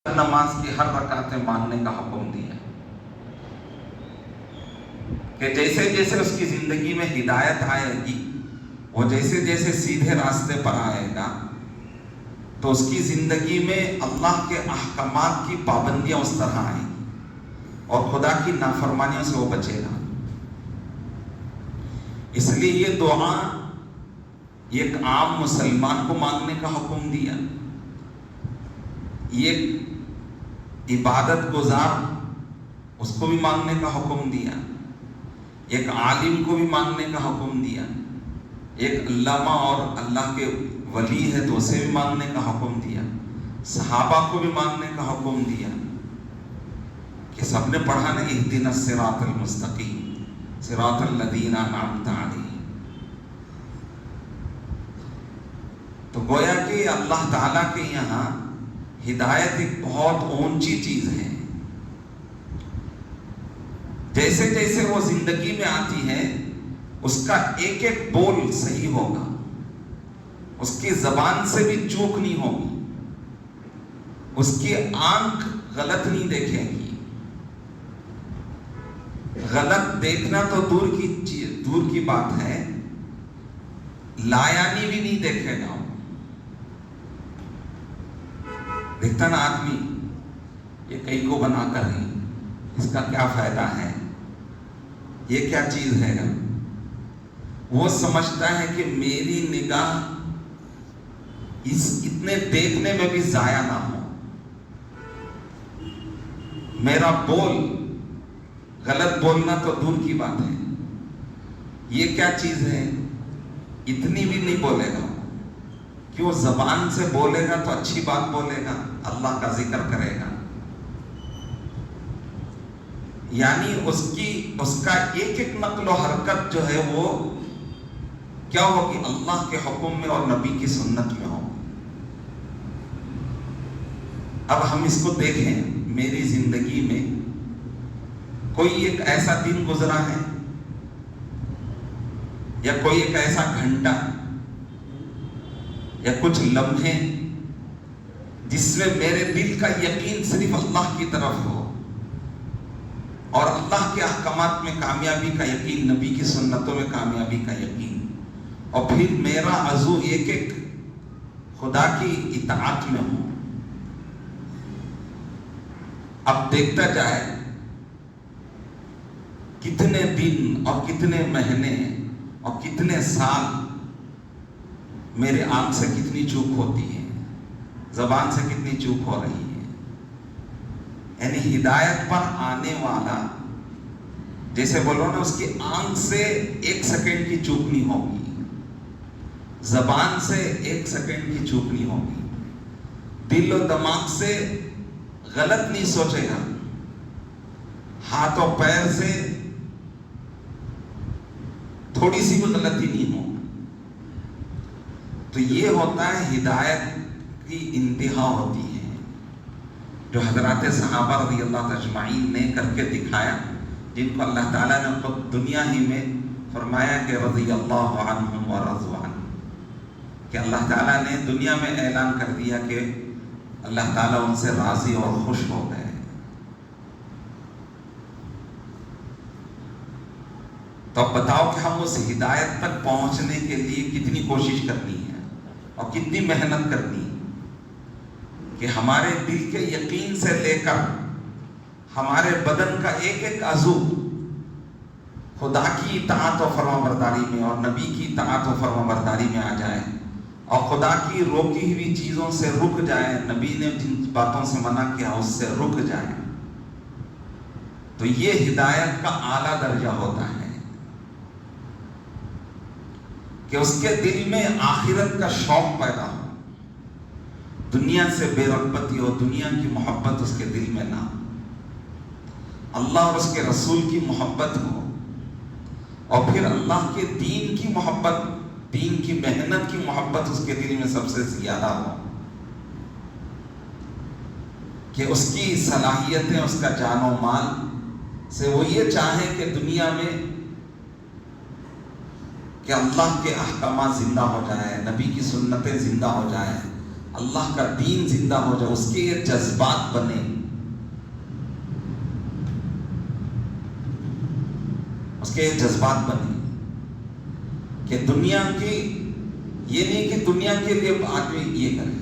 نماز کی ہر رکعتیں ماننے کا حکم دیا کہ جیسے جیسے اس کی زندگی میں ہدایت آئے گی، وہ جیسے جیسے سیدھے راستے پر آئے گا تو اس کی زندگی میں اللہ کے احکامات کی پابندیاں اس طرح آئیں گی اور خدا کی نافرمانیوں سے وہ بچے گا۔ اس لیے یہ دعا ایک عام مسلمان کو مانگنے کا حکم دیا، یہ عبادت گزار اس کو بھی مانگنے کا حکم دیا، ایک عالم کو بھی مانگنے کا حکم دیا، ایک علامہ اور اللہ کے ولی ہے تو اسے بھی مانگنے کا حکم دیا، صحابہ کو بھی مانگنے کا حکم دیا کہ سب نے پڑھا نا اہدنا الصراط المستقیم صراط الذین انعمت علیہم۔ تو گویا کہ اللہ تعالیٰ کے یہاں ہدایت ایک بہت اونچی چیز ہے۔ جیسے جیسے وہ زندگی میں آتی ہے اس کا ایک ایک بول صحیح ہوگا، اس کی زبان سے بھی چوک نہیں ہوگی، اس کی آنکھ غلط نہیں دیکھے گی۔ غلط دیکھنا تو دور کی بات ہے، لایانی بھی نہیں دیکھے گا۔ دیکھتا نا آدمی یہ کئی کو بنا کر ہی اس کا کیا فائدہ ہے، یہ کیا چیز ہے، وہ سمجھتا ہے کہ میری نگاہ اس اتنے دیکھنے میں بھی ضائع نہ ہو، میرا بول غلط بولنا تو دور کی بات ہے، یہ کیا چیز ہے اتنی بھی نہیں بولے گا، کیوں زبان سے بولے گا تو اچھی بات بولے گا، اللہ کا ذکر کرے گا، یعنی اس کا ایک ایک نقل و حرکت جو ہے وہ کیا ہوگی، اللہ کے حکم میں اور نبی کی سنت میں ہو۔ اب ہم اس کو دیکھیں، میری زندگی میں کوئی ایک ایسا دن گزرا ہے یا کوئی ایک ایسا گھنٹہ یا کچھ لمحے جس میں میرے دل کا یقین صرف اللہ کی طرف ہو اور اللہ کے احکامات میں کامیابی کا یقین، نبی کی سنتوں میں کامیابی کا یقین، اور پھر میرا عزو ایک ایک خدا کی اطاعت میں ہو۔ اب دیکھتا جائے کتنے دن اور کتنے مہینے اور کتنے سال میرے آنکھ سے کتنی چوک ہوتی ہے، زبان سے کتنی چوک ہو رہی ہے، یعنی ہدایت پر آنے والا جیسے بولو نا اس کی آنکھ سے 1 سیکنڈ کی چوک نہیں ہوگی، زبان سے 1 سیکنڈ کی چوک نہیں ہوگی، دل و دماغ سے غلط نہیں سوچے گا، ہاتھ و پیر سے تھوڑی سی بھی غلطی نہیں ہو۔ تو یہ ہوتا ہے ہدایت کی انتہا ہوتی ہے، جو حضرات صحابہ رضی اللہ اجمعین نے کر کے دکھایا، جن کو اللہ تعالیٰ نے خود دنیا ہی میں فرمایا کہ رضی اللہ عنہم ورضوا عنہ، کہ اللہ تعالیٰ نے دنیا میں اعلان کر دیا کہ اللہ تعالیٰ ان سے راضی اور خوش ہو گئے۔ تو اب بتاؤ کہ ہم اس ہدایت تک پہنچنے کے لیے کتنی کوشش کرنی ہے اور کتنی محنت کرنی ہے کہ ہمارے دل کے یقین سے لے کر ہمارے بدن کا ایک ایک عضو خدا کی اطاعت و فرما برداری میں اور نبی کی اطاعت و فرما برداری میں آ جائے اور خدا کی روکی ہوئی چیزوں سے رک جائے، نبی نے جن باتوں سے منع کیا اس سے رک جائے، تو یہ ہدایت کا اعلیٰ درجہ ہوتا ہے کہ اس کے دل میں آخرت کا شوق پیدا ہو، دنیا سے بے رغبتی ہو، دنیا کی محبت اس کے دل میں نہ ہو، اللہ اور اس کے رسول کی محبت ہو، اور پھر اللہ کے دین کی محبت، دین کی محنت کی محبت اس کے دل میں سب سے زیادہ ہو، کہ اس کی صلاحیتیں، اس کا جان و مال سے وہ یہ چاہے کہ دنیا میں کہ اللہ کے احکامات زندہ ہو جائیں، نبی کی سنتیں زندہ ہو جائیں، اللہ کا دین زندہ ہو جائے، اس کے یہ جذبات بنے، اس کے یہ جذبات بنے کہ دنیا کی، یہ نہیں کہ دنیا کے لیے آدمی یہ کرے،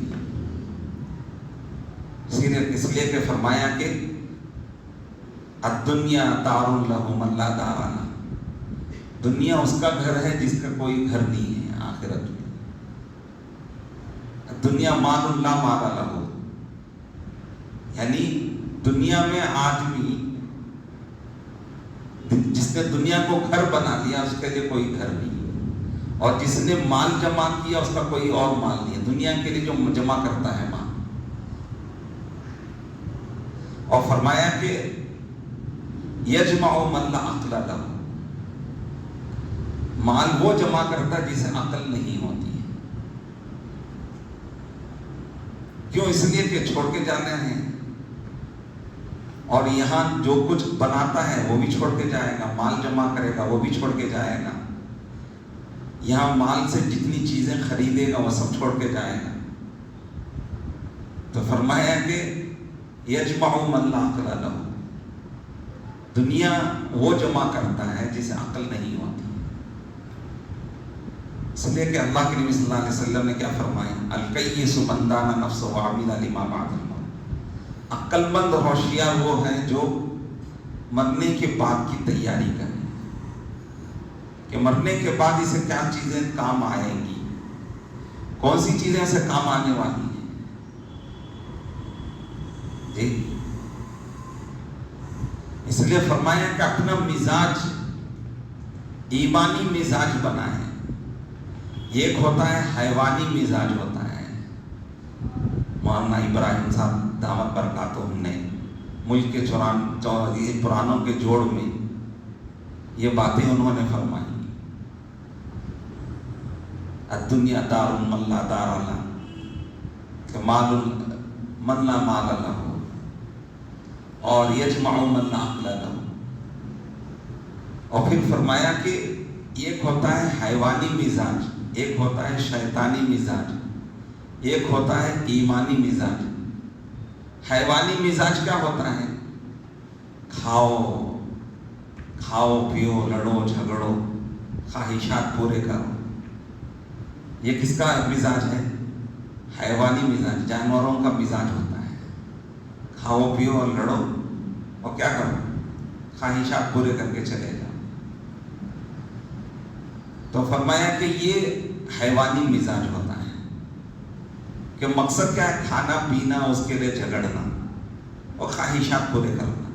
اس لیے کہ فرمایا کہ الدنیا دار لہ من لا دار لہ، دنیا اس کا گھر ہے جس کا کوئی گھر نہیں ہے آخرت میں۔ دنیا مال لا مال لہ، یعنی دنیا میں آدمی جس نے دنیا کو گھر بنا لیا اس کے لیے کوئی گھر نہیں، اور جس نے مال جمع کیا اس کا کوئی اور مال نہیں ہے، دنیا کے لیے جو جمع کرتا ہے مال۔ اور فرمایا کہ یجمع من لا عقل لہ، مال وہ جمع کرتا ہے جسے عقل نہیں ہوتی ہے۔ کیوں؟ اس لیے کہ چھوڑ کے جانے ہیں، اور یہاں جو کچھ بناتا ہے وہ بھی چھوڑ کے جائے گا، مال جمع کرے گا وہ بھی چھوڑ کے جائے گا، یہاں مال سے جتنی چیزیں خریدے گا وہ سب چھوڑ کے جائے گا۔ تو فرمایا کہ یجمع من لا عقل لہ، دنیا وہ جمع کرتا ہے جسے عقل نہیں ہوتی۔ اس لیے کہ اللہ کے نبی صلی اللہ علیہ وسلم نے کیا فرمایا؟ الکیس من دان نفسہ وعمل لما بعد الموت، عقل مند ہوشیار وہ ہیں جو مرنے کے بعد کی تیاری کریں، کہ مرنے کے بعد اسے کیا چیزیں کام آئیں گی، کون سی چیزیں اسے کام آنے والی ہیں۔ جی اس لیے فرمایا کہ اپنا مزاج ایمانی مزاج بنائیں۔ ایک ہوتا ہے حیوانی مزاج ہوتا ہے، مولانا ابراہیم صاحب دامت برکاتہم نے ملک کے پرانوں کے جوڑ میں یہ باتیں انہوں نے فرمائی۔ الدنیا دار من لا دار لہ، کہ مال من لا مال لہ، اور یجمع من لا عقل لہ۔ اور پھر فرمایا کہ ایک ہوتا ہے حیوانی مزاج، ایک ہوتا ہے شیطانی مزاج، ایک ہوتا ہے ایمانی مزاج۔ حیوانی مزاج کیا ہوتا ہے؟ کھاؤ پیو، لڑو جھگڑو، خواہشات پورے کرو، یہ کس کا مزاج ہے؟ حیوانی مزاج، جانوروں کا مزاج ہوتا ہے، کھاؤ پیو اور لڑو اور کیا کرو؟ خواہشات پورے کر کے چلے جاؤ۔ تو فرمایا کہ یہ حیوانی مزاج ہوتا ہے، کہ مقصد کیا ہے؟ کھانا پینا، اس کے لیے جھگڑنا اور خواہشات پورے کرنا۔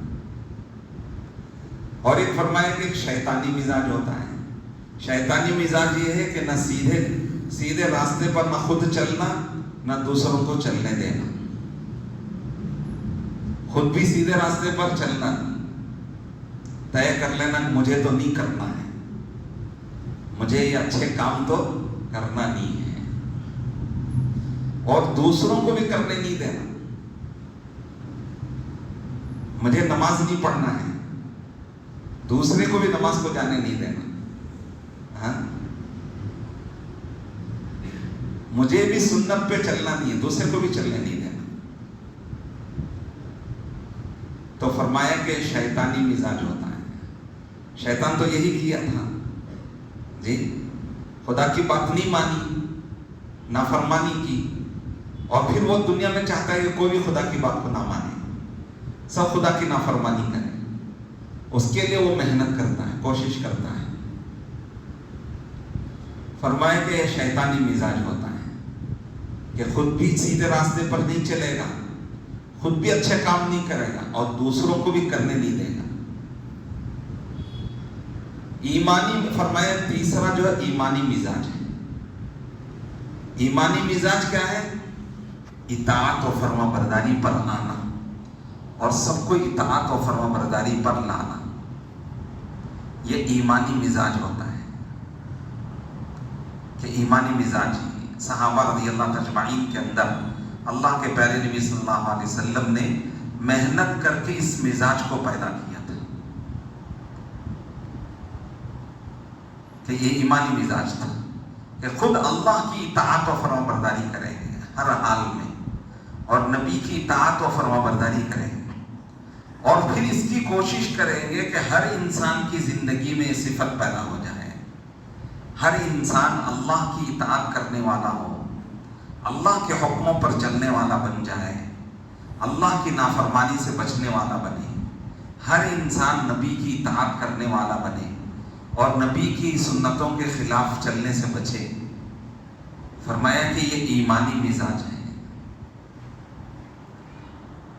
اور ایک فرمایا کہ ایک شیطانی مزاج ہوتا ہے، شیطانی مزاج یہ ہے کہ نہ سیدھے راستے پر نہ خود چلنا، نہ دوسروں کو چلنے دینا، خود بھی سیدھے راستے پر چلنا نہیں، طے کر لینا مجھے تو نہیں کرنا ہے، مجھے یہ اچھے کام تو کرنا نہیں ہے، اور دوسروں کو بھی کرنے نہیں دینا، مجھے نماز نہیں پڑھنا ہے، دوسرے کو بھی نماز کو جانے نہیں دینا، ہاں مجھے بھی سنت پہ چلنا نہیں ہے، دوسرے کو بھی چلنے نہیں دینا۔ تو فرمایا کہ شیطانی مزاج ہوتا ہے۔ شیطان تو یہی کیا تھا جی، خدا کی بات نہیں مانی، نافرمانی کی، اور پھر وہ دنیا میں چاہتا ہے کہ کوئی بھی خدا کی بات کو نہ مانے، سب خدا کی نافرمانی کرے، اس کے لیے وہ محنت کرتا ہے، کوشش کرتا ہے۔ فرمایا کہ یہ شیطانی مزاج ہوتا ہے کہ خود بھی سیدھے راستے پر نہیں چلے گا، خود بھی اچھے کام نہیں کرے گا، اور دوسروں کو بھی کرنے نہیں دے گا۔ ایمانی فرمایا تیسرا جو ہے ایمانی مزاج ہے۔ ایمانی مزاج کیا ہے؟ اطاعت و فرما برداری پر آنا، اور سب کو اطاعت و فرما برداری پر لانا، یہ ایمانی مزاج ہوتا ہے۔ کہ ایمانی مزاج صحابہ رضی اللہ تجمعین کے اندر اللہ کے پیارے نبی صلی اللہ علیہ وسلم نے محنت کر کے اس مزاج کو پیدا کیا تھا کہ یہ ایمانی مزاج تھا کہ خود اللہ کی اطاعت و فرما برداری کریں گے، ہر حال میں، اور نبی کی اطاعت و فرما برداری کریں گے، اور پھر اس کی کوشش کریں گے کہ ہر انسان کی زندگی میں یہ صفت پیدا ہو جائے، ہر انسان اللہ کی اطاعت کرنے والا ہو، اللہ کے حکموں پر چلنے والا بن جائے، اللہ کی نافرمانی سے بچنے والا بنے، ہر انسان نبی کی اطاعت کرنے والا بنے اور نبی کی سنتوں کے خلاف چلنے سے بچے۔ فرمایا کہ یہ ایمانی مزاج ہے۔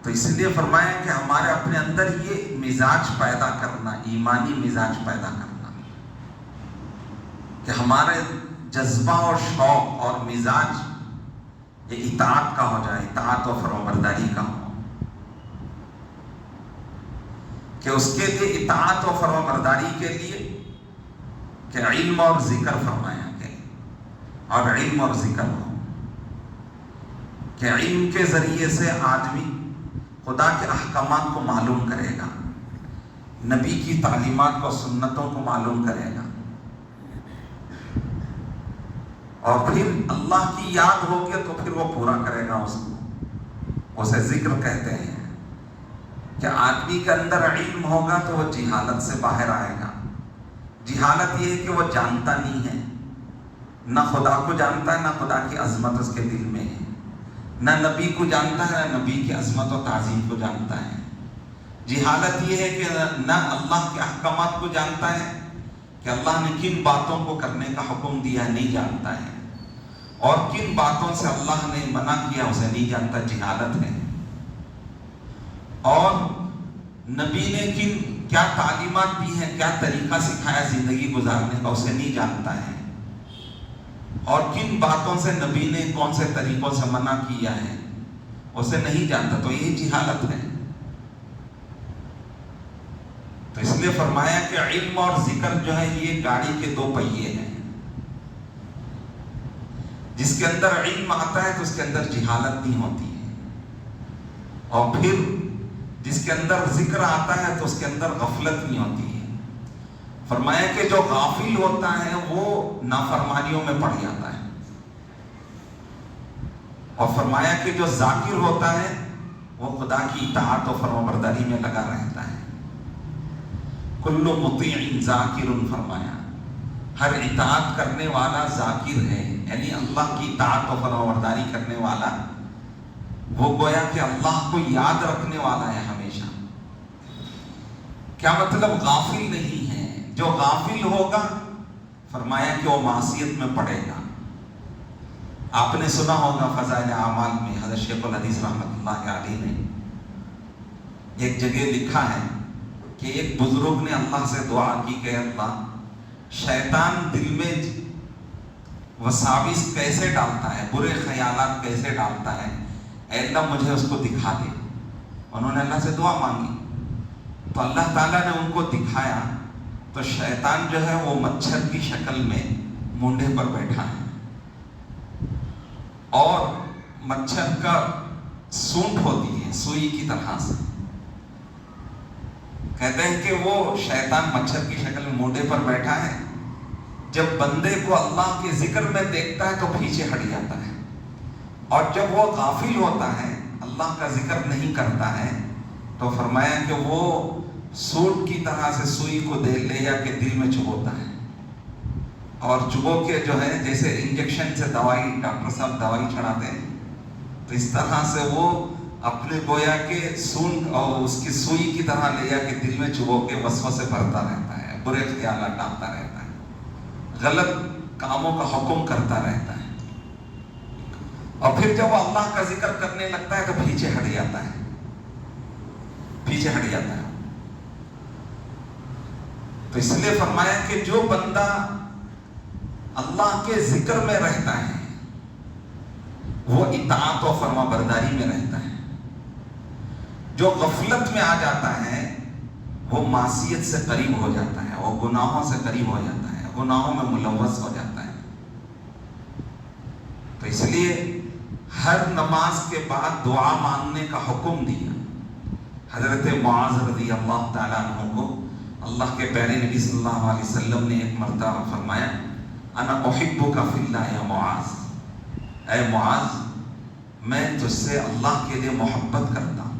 تو اس لیے فرمایا کہ ہمارے اپنے اندر یہ مزاج پیدا کرنا، ایمانی مزاج پیدا کرنا، کہ ہمارے جذبہ اور شوق اور مزاج یہ اطاعت کا ہو جائے، اطاعت و فرمانبرداری کا ہو، کہ اس کے لیے اطاعت و فرمانبرداری کے لیے کہ علم اور ذکر فرمایا کہ اور علم اور ذکر ہو، کہ علم کے ذریعے سے آدمی خدا کے احکامات کو معلوم کرے گا، نبی کی تعلیمات کو، سنتوں کو معلوم کرے گا، اور پھر اللہ کی یاد ہوگی تو پھر وہ پورا کرے گا اس کو۔ اسے ذکر کہتے ہیں کہ آدمی کے اندر علم ہوگا تو وہ جہالت سے باہر آئے گا۔ جہالت یہ ہے کہ وہ جانتا نہیں ہے، نہ خدا کو جانتا ہے، نہ خدا کی عظمت اس کے دل میں ہے، نہ نبی کو جانتا ہے، نہ نبی کی عظمت و تعظیم کو جانتا ہے۔ جہالت یہ ہے کہ نہ اللہ کے احکامات کو جانتا ہے کہ اللہ نے کن باتوں کو کرنے کا حکم دیا نہیں جانتا ہے، اور کن باتوں سے اللہ نے منع کیا اسے نہیں جانتا، جہالت ہے۔ اور نبی نے کیا تعلیمات دی ہیں، کیا طریقہ سکھایا زندگی گزارنے کا، اسے نہیں جانتا ہے، اور کن باتوں سے نبی نے کون سے طریقوں سے منع کیا ہے اسے نہیں جانتا، تو یہ جہالت ہے۔ تو اس لیے فرمایا کہ علم اور ذکر جو ہے یہ گاڑی کے دو پہیے ہیں، جس کے اندر علم آتا ہے تو اس کے اندر جہالت نہیں ہوتی ہے، اور پھر جس کے اندر ذکر آتا ہے تو اس کے اندر غفلت نہیں ہوتی ہے۔ فرمایا کہ جو غافل ہوتا ہے وہ نافرمانیوں میں پڑ جاتا ہے، اور فرمایا کہ جو ذاکر ہوتا ہے وہ خدا کی اطاعت و فرمانبرداری میں لگا رہتا ہے۔ کل مطیع ذاکر، فرمایا ہر اطاعت کرنے والا ذاکر ہے، یعنی اللہ کی اطاعت و فرمانبرداری کرنے والا وہ گویا کہ اللہ کو یاد رکھنے والا ہے ہمیشہ۔ کیا مطلب؟ غافل نہیں ہے۔ جو غافل ہوگا فرمایا کہ وہ معصیت میں پڑے گا۔ آپ نے سنا ہوگا فضائل اعمال میں حضرت شیخ الحدیث رحمۃ اللہ علیہ نے ایک جگہ لکھا ہے کہ ایک بزرگ نے اللہ سے دعا کی کہ اللہ، شیطان دل میں وساوس کیسے ڈالتا ہے، برے خیالات کیسے ڈالتا ہے، اے اللہ مجھے اس کو دکھا دے۔ انہوں نے اللہ سے دعا مانگی تو اللہ تعالیٰ نے ان کو دکھایا، تو شیطان جو ہے وہ مچھر کی شکل میں مونڈے پر بیٹھا ہے، اور مچھر کا سونڈ ہوتی ہے سوئی کی طرح سے۔ کہتے ہیں کہ وہ شیطان مچھر کی شکل میں مونڈے پر بیٹھا ہے، جب بندے کو اللہ کے ذکر میں دیکھتا ہے تو پیچھے ہٹ جاتا ہے، اور جب وہ غافل ہوتا ہے، اللہ کا ذکر نہیں کرتا ہے، تو فرمایا کہ وہ سوٹ کی طرح سے سوئی کو لے جا کے دل میں چبوتا ہے، اور چبو کے جو ہے جیسے انجیکشن سے دوائی، ڈاکٹر صاحب دوائی چڑھاتے ہیں، تو اس طرح سے وہ اپنے گویا کے سون اور اس کی سوئی کی طرح لے جا کے دل میں چبو کے وسوسے بھرتا رہتا ہے، برے خیالات ڈالتا رہتا ہے، غلط کاموں کا حکم کرتا رہتا ہے، اور پھر جب وہ اللہ کا ذکر کرنے لگتا ہے تو پیچھے ہٹ جاتا ہے، پیچھے ہٹ جاتا ہے۔ تو اس لیے فرمایا کہ جو بندہ اللہ کے ذکر میں رہتا ہے وہ اطاعت و فرما برداری میں رہتا ہے، جو غفلت میں آ جاتا ہے وہ معصیت سے قریب ہو جاتا ہے، وہ گناہوں سے قریب ہو جاتا ہے، گناہوں میں ملوث ہو جاتا ہے۔ تو اس لیے ہر نماز کے بعد دعا مانگنے کا حکم دیا۔ حضرت معاذ رضی اللہ تعالیٰ عنہ کو اللہ کے پیارے نبی صلی اللہ علیہ وسلم نے ایک مرتبہ فرمایا، انا احبک فی اللہ یا معاذ، اے معاذ میں تجھ سے اللہ کے لیے محبت کرتا ہوں.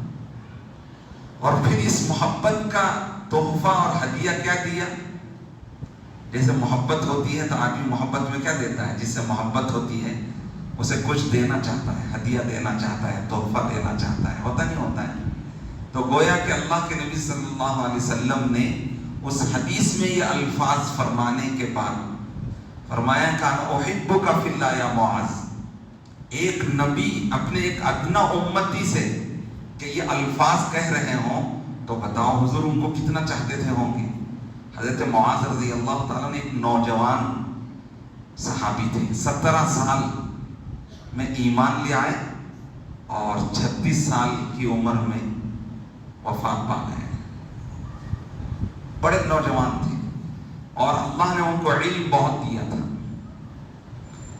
اور پھر اس محبت کا تحفہ اور ہدیہ کیا دیا؟ جیسے محبت ہوتی ہے تو آدمی محبت میں کیا دیتا ہے؟ جس سے محبت ہوتی ہے اسے کچھ دینا چاہتا ہے، ہدیہ دینا چاہتا ہے، تحفہ دینا چاہتا ہے، ہوتا نہیں ہوتا ہے؟ تو گویا کہ اللہ کے نبی صلی اللہ علیہ وسلم نے اس حدیث میں یہ الفاظ فرمانے کے بعد فرمایا کان احبک فی اللہ یا معاذ. ایک نبی اپنے ایک ادنا امتی سے کہ یہ الفاظ کہہ رہے ہوں تو بتاؤ حضور ان کو کتنا چاہتے تھے ہوں گے. حضرت معاذ رضی اللہ تعالیٰ نے ایک نوجوان صحابی تھے، 17 سال میں ایمان لے آئے اور 36 سال کی عمر میں وفات پا گئے. بڑے نوجوان تھے اور اللہ نے ان کو علم بہت دیا تھا.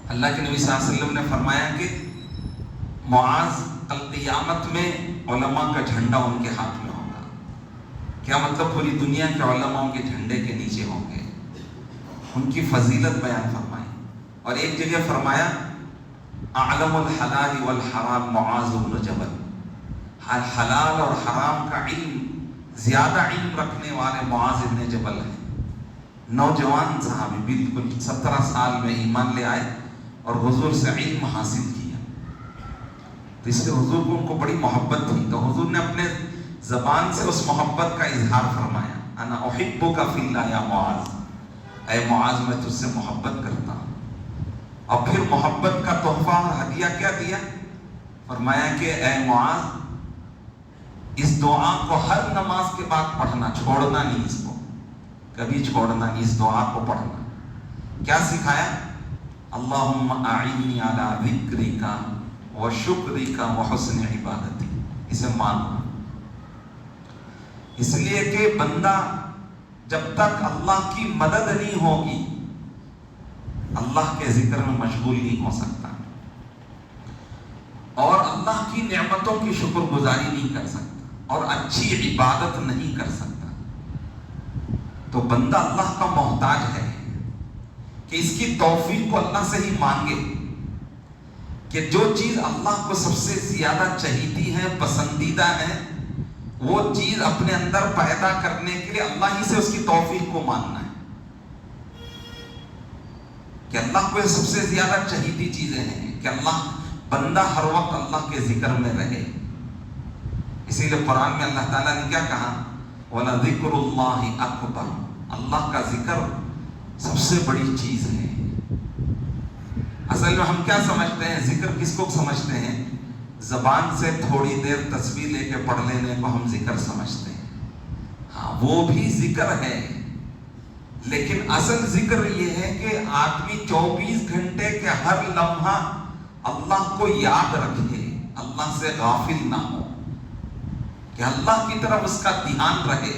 اللہ کے نبی صلی اللہ علیہ وسلم نے فرمایا کہ معاذ کل قیامت میں علماء کا جھنڈا ان کے ہاتھ میں ہوگا. کیا مطلب؟ پوری دنیا کے علماء ان کے جھنڈے کے نیچے ہوں گے. ان کی فضیلت بیان فرمائی. اور ایک جگہ فرمایا اعلم الحلال والحرام معاذ بن جبل. حلال اور حرام کا علم زیادہ علم رکھنے والے معاذ بن جبل ہیں. نوجوان صحابی، بالکل 17 سال میں ایمان لے آئے اور حضور سے علم حاصل کیا. تو اس لیے حضور کو ان کو بڑی محبت تھی. تو حضور نے اپنے زبان سے اس محبت کا اظہار فرمایا، انا احبک فی اللہ یا معاذ. اے معاذ میں تجھ سے محبت کرتا ہوں. اور پھر محبت کا تحفہ اور ہدیہ کیا دیا؟ فرمایا کہ اے معاذ اس دعا کو ہر نماز کے بعد پڑھنا، چھوڑنا نہیں، اس کو کبھی چھوڑنا نہیں، اس دعا کو پڑھنا. کیا سکھایا؟ اللہم اعنی علی ذکرک و شکرک و حسن عبادتی. اسے مانو، اس لیے کہ بندہ جب تک اللہ کی مدد نہیں ہوگی اللہ کے ذکر میں مشغول نہیں ہو سکتا اور اللہ کی نعمتوں کی شکر گزاری نہیں کر سکتا اور اچھی عبادت نہیں کر سکتا. تو بندہ اللہ کا محتاج ہے کہ اس کی توفیق کو اللہ سے ہی مانگے کہ جو چیز اللہ کو سب سے زیادہ چاہیتی ہے، پسندیدہ ہے، وہ چیز اپنے اندر پیدا کرنے کے لیے اللہ ہی سے اس کی توفیق کو مانگنا ہے کہ اللہ کو یہ سب سے زیادہ چاہیتی چیزیں ہیں کہ اللہ بندہ ہر وقت اللہ کے ذکر میں رہے. اسی لیے قرآن میں اللہ تعالیٰ نے کیا کہا؟ وَلَذِكْرُ اللَّهِ أَكْبَرُ. اللہ کا ذکر سب سے بڑی چیز ہے. اصل میں ہم کیا سمجھتے ہیں؟ ذکر کس کو سمجھتے ہیں؟ زبان سے تھوڑی دیر تسبیح لے کے پڑھ لینے کو ہم ذکر سمجھتے ہیں. ہاں وہ بھی ذکر ہے، لیکن اصل ذکر یہ ہے کہ آدمی 24 گھنٹے کے ہر لمحہ اللہ کو یاد رکھے، اللہ سے غافل نہ ہو، کہ اللہ کی طرف اس کا دھیان رہے.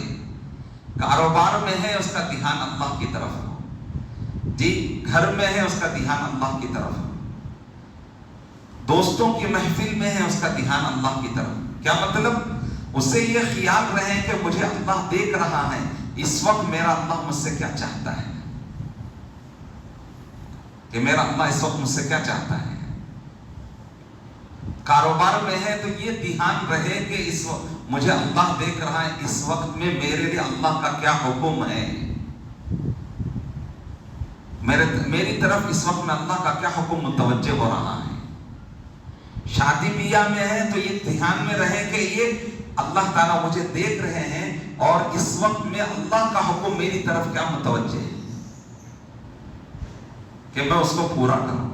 کاروبار میں ہے اس کا دھیان اللہ کی طرف ہو، جی گھر میں ہے اس کا دھیان اللہ کی طرف ہو، دوستوں کی محفل میں ہے اس کا دھیان اللہ کی طرف. کیا مطلب؟ اسے یہ خیال رہے کہ مجھے اللہ دیکھ رہا ہے، اس وقت میرا اللہ مجھ سے کیا چاہتا ہے، کہ میرا اللہ اس وقت مجھ سے کیا چاہتا ہے. کاروبار میں ہے تو یہ دھیان رہے کہ اس وقت مجھے اللہ دیکھ رہا ہے، اس وقت میں میرے لیے اللہ کا کیا حکم ہے، میری طرف اس وقت میں اللہ کا کیا حکم متوجہ ہو رہا ہے. شادی بیاہ میں ہے تو یہ دھیان میں رہے کہ یہ اللہ تعالیٰ مجھے دیکھ رہے ہیں اور اس وقت میں اللہ کا حکم میری طرف کیا متوجہ ہے کہ میں اس کو پورا کروں.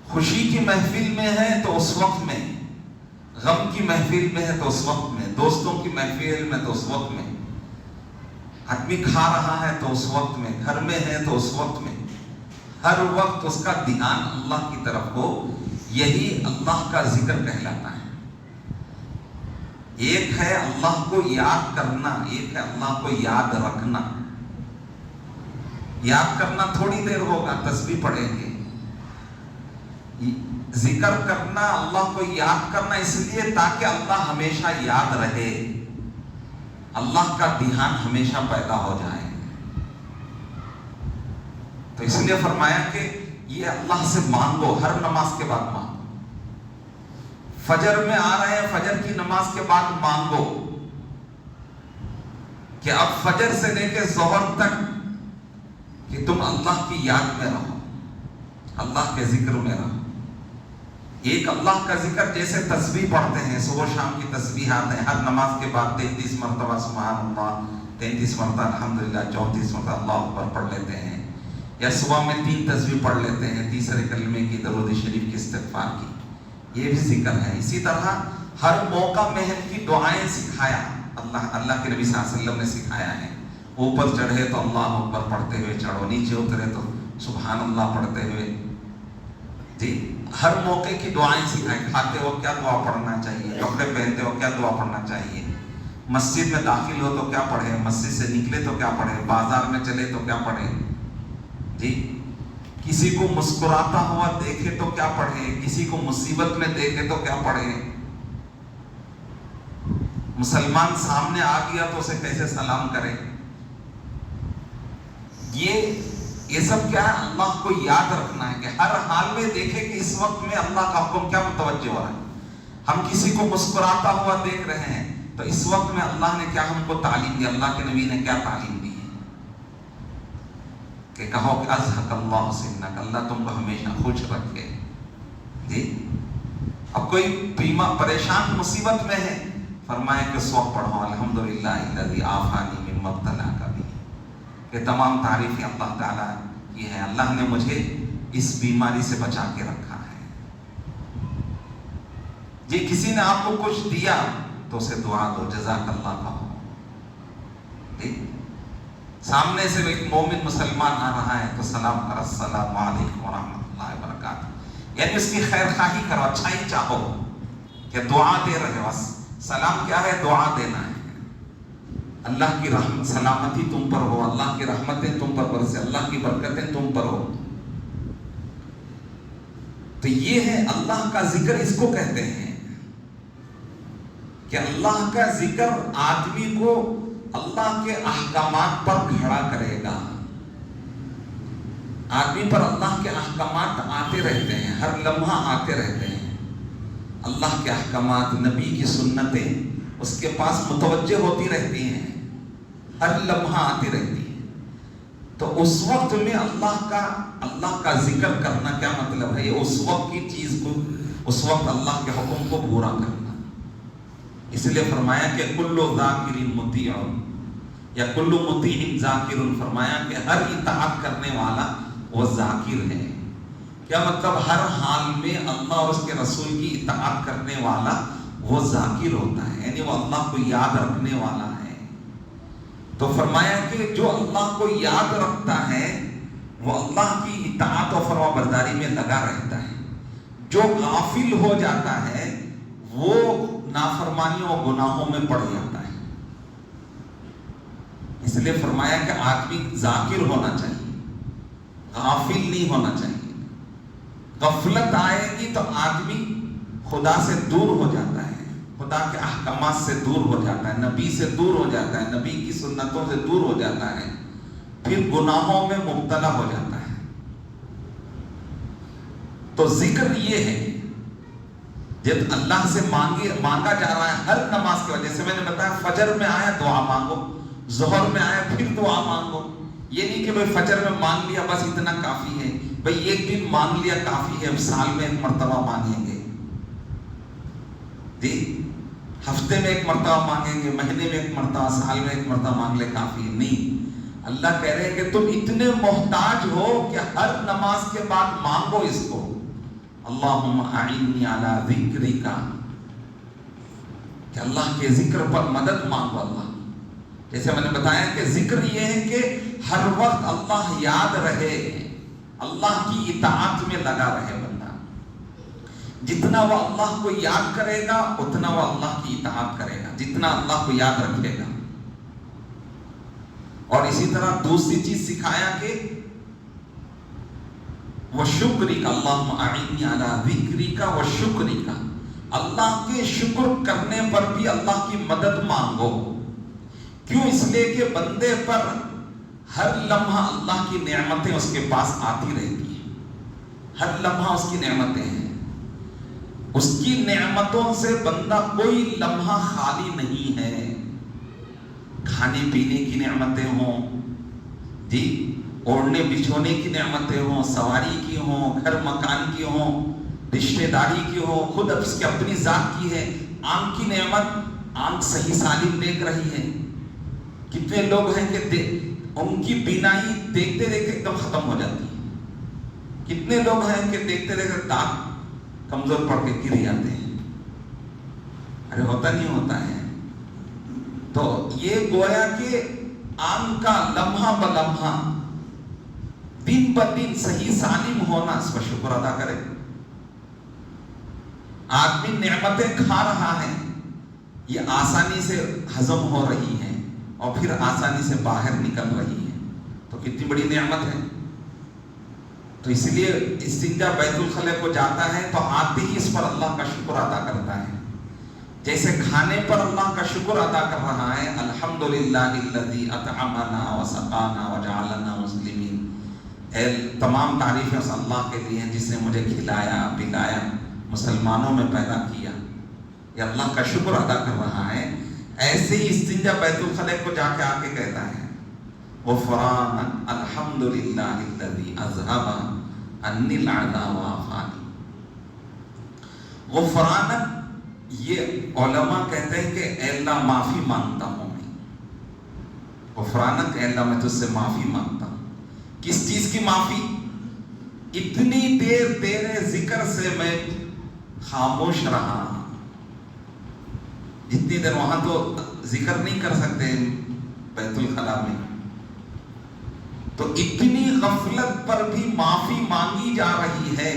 خوشی کی محفل میں ہے تو اس وقت میں، غم کی محفل میں ہے تو اس وقت میں، دوستوں کی محفل میں تو اس وقت میں، آدمی کھا رہا ہے تو اس وقت میں، گھر میں ہے تو اس وقت میں، ہر وقت اس کا دھیان اللہ کی طرف ہو. یہی اللہ کا ذکر کہلاتا ہے. ایک ہے اللہ کو یاد کرنا، ایک ہے اللہ کو یاد رکھنا. یاد کرنا تھوڑی دیر ہوگا، تسبیح پڑھیں گے. ذکر کرنا، اللہ کو یاد کرنا اس لیے تاکہ اللہ ہمیشہ یاد رہے، اللہ کا دھیان ہمیشہ پیدا ہو جائے. تو اس لیے فرمایا کہ یہ اللہ سے مانگو، ہر نماز کے بعد مانگو. فجر میں آ رہے ہیں، فجر کی نماز کے بعد مانگو کہ اب فجر سے لے کے ظہر تک کہ تم اللہ کی یاد میں رہو، اللہ کے ذکر میں رہو۔ ایک اللہ کا ذکر جیسے تسبیح پڑھتے ہیں، صبح و شام کی تسبیحات ہیں، ہر نماز کے بعد 33 مرتبہ سبحان اللہ، 33 مرتبہ الحمدللہ، 34 مرتبہ اللہ اکبر پڑھ لیتے ہیں، یا صبح میں 3 تسبیح پڑھ لیتے ہیں، تیسرے کلمے کی، درود شریف کی، استغفار کی، یہ بھی ذکر ہے۔ اسی طرح ہر موقع محن کی دعائیں سکھایا اللہ کے نبی صلی اللہ علیہ وسلم نے سکھایا ہے۔ اوپر چڑھے تو اللہ اکبر پڑھتے ہوئے چڑھو، نیچے اترے تو سبحان اللہ پڑھتے ہوئے، جی ہر موقع کی دعائیں سکھائیں۔ کھاتے ہو کیا دعا پڑھنا چاہیے، کپڑے پہنتے ہو کیا دعا پڑھنا چاہیے، مسجد میں داخل ہو تو کیا پڑھے، مسجد سے نکلے تو کیا پڑھے، بازار میں چلے تو کیا پڑھے، جی کسی کو مسکراتا ہوا دیکھے تو کیا پڑھے، کسی کو مصیبت میں دیکھے تو کیا پڑھے، مسلمان سامنے آ گیا تو اسے کیسے سلام کرے۔ یہ سب کیا ہے، اللہ کو یاد رکھنا ہے کہ ہر حال میں دیکھے کہ اس وقت میں اللہ کا حکم کیا متوجہ ہو رہا ہے۔ ہم کسی کو مسکراتا ہوا دیکھ رہے ہیں تو اس وقت میں اللہ نے کیا ہم کو تعلیم دی، اللہ کے نبی نے کیا تعلیم دی ہے کہ کہو کہ اضحک اللہ سنک، اللہ تم کو ہمیشہ خوش رکھے۔ جی اب کوئی بیمار پریشان مصیبت میں ہے، فرمائے کہ اس وقت پڑھو الحمدللہ الذی عافانی مما ابتلاک بہ، کہ تمام تعریفیں اللہ تعالیٰ کی ہے، اللہ نے مجھے اس بیماری سے بچا کے رکھا ہے۔ جی کسی نے آپ کو کچھ دیا تو اسے دعا دو، جزاک اللہ کہو۔ جی سامنے سے ایک مومن مسلمان آ رہا ہے تو سلام کر، السلام علیکم ورحمۃ اللہ وبرکاتہ، یعنی اس کی خیر خواہی کرو، اچھائی چاہو، کہ دعا دے رہے ہو۔ سلام کیا ہے؟ دعا دینا ہے۔ اللہ کی رحمت سلامتی تم پر ہو، اللہ کی رحمتیں تم پر برسے، اللہ کی برکتیں تم پر ہو۔ تو یہ ہے اللہ کا ذکر، اس کو کہتے ہیں کہ اللہ کا ذکر آدمی کو اللہ کے احکامات پر کھڑا کرے گا۔ آدمی پر اللہ کے احکامات آتے رہتے ہیں، ہر لمحہ آتے رہتے ہیں۔ اللہ کے احکامات، نبی کی سنتیں اس کے پاس متوجہ ہوتی رہتی ہیں، ہر لمحہ آتی رہتی ہیں۔ تو اس وقت میں اللہ کا ذکر کرنا کیا مطلب ہے؟ یہ اس وقت کی چیز کو، اس وقت اللہ کے حکم کو پورا کرنا۔ اس لیے فرمایا کہ کلو ذاکر مطیع یا کلو مطیع ذاکر، فرمایا کہ ہر اطاعت کرنے والا وہ ذاکر ہے۔ کیا مطلب؟ ہر حال میں اللہ اور اس کے رسول کی اطاعت کرنے والا وہ ذاکر ہوتا ہے، یعنی وہ اللہ کو یاد رکھنے والا ہے۔ تو فرمایا کہ جو اللہ کو یاد رکھتا ہے وہ اللہ کی اطاعت و فرما برداری میں لگا رہتا ہے۔ جو غافل ہو جاتا ہے وہ نافرمانیوں و گناہوں میں پڑ جاتا ہے۔ اس لیے فرمایا کہ آدمی ذاکر ہونا چاہیے، غافل نہیں ہونا چاہیے۔ غفلت آئے گی تو آدمی خدا سے دور ہو جاتا ہے، خدا کے احکامات سے دور ہو جاتا ہے، نبی سے دور ہو جاتا ہے، نبی کی سنتوں سے دور ہو جاتا ہے، پھر گناہوں میں مبتلا ہو جاتا ہے۔ تو ذکر یہ ہے جب اللہ سے مانگا جا رہا ہے ہر نماز کی وجہ سے۔ میں نے بتایا فجر میں آیا دعا مانگو، ظہر میں آیا پھر دعا مانگو۔ یہ نہیں کہ بھئی فجر میں مانگ لیا بس اتنا کافی ہے، بھئی ایک دن مانگ لیا کافی ہے، اب سال میں ایک مرتبہ مانگیں گے، جی ہفتے میں ایک مرتبہ مانگیں گے، مہینے میں ایک مرتبہ، سال میں ایک مرتبہ مانگ لے کافی نہیں۔ اللہ کہہ رہے ہیں کہ تم اتنے محتاج ہو کہ ہر نماز کے بعد مانگو اس کو، اللہم اعنی علی ذکرک، کہ اللہ کے ذکر پر مدد مانگو اللہ۔ جیسے میں نے بتایا کہ ذکر یہ ہے کہ ہر وقت اللہ یاد رہے، اللہ کی اطاعت میں لگا رہے بندہ۔ جتنا وہ اللہ کو یاد کرے گا اتنا وہ اللہ کی اطاعت کرے گا، جتنا اللہ کو یاد رکھے گا۔ اور اسی طرح دوسری چیز سکھایا کہ وَشُكْرِكَ، اللہم اعنی علی ذکرک وَشُكْرِكَ، اللہ کے شکر کرنے پر بھی اللہ کی مدد مانگو۔ کیوں؟ اس لیے کہ بندے پر ہر لمحہ اللہ کی نعمتیں اس کے پاس آتی رہتی ہیں، ہر لمحہ اس کی نعمتیں ہیں۔ اس کی نعمتوں سے بندہ کوئی لمحہ خالی نہیں ہے. کھانے پینے کی نعمتیں ہوں جی، اوڑھنے بچھونے کی نعمتیں ہوں، سواری کی ہوں، گھر مکان کی ہوں، رشتہ داری کی ہو، خود اب اس کی اپنی ذات کی ہے. آنکھ کی نعمت، آنکھ صحیح سالم دیکھ رہی ہے. کتنے لوگ ہیں کہ ان کی بینائی دیکھتے دیکھتے ایک دم ختم ہو جاتی ہے. کتنے لوگ ہیں کہ دیکھتے دیکھتے دانت کمزور پڑ کے گر جاتے ہیں. ارے ہوتا نہیں ہوتا ہے. تو یہ گویا کہ آنکھ کا لمحہ بلمحہ دن بدن صحیح سالم ہونا، اس پر شکر ادا کرے. آدمی نعمتیں کھا رہا ہے، یہ آسانی سے ہضم ہو رہی ہیں اور پھر آسانی سے باہر نکل رہی ہیں، تو کتنی بڑی نعمت ہے. تو اس لیے استنجا بیت الخلا کو جاتا ہے تو آتے ہی اس پر اللہ کا شکر ادا کرتا ہے. جیسے کھانے پر اللہ کا شکر ادا کر رہا ہے، الحمدللہ الذی اطعمنا وسقانا وجعلنا مسلمین، تمام تعریفیں اس اللہ کے لیے ہیں جس نے مجھے کھلایا پلایا، مسلمانوں میں پیدا کیا. یہ اللہ کا شکر ادا کر رہا ہے. ایسے ہی استنجا بیت الخلا کو جا کے آ کے کہتا ہے غفرانا الحمدللہ الذی اذھب عنی العذاب وعافانی. غفرانا، یہ علماء کہتے ہیں کہ اے اللہ معافی مانگتا ہوں میں. غفرانک، اے اللہ میں تجھ سے معافی مانگتا ہوں. کس چیز کی معافی؟ اتنی دیر تیرے ذکر سے میں خاموش رہا. جتنی دیر وہاں تو ذکر نہیں کر سکتے بیت الخلا میں، تو اتنی غفلت پر بھی معافی مانگی جا رہی ہے.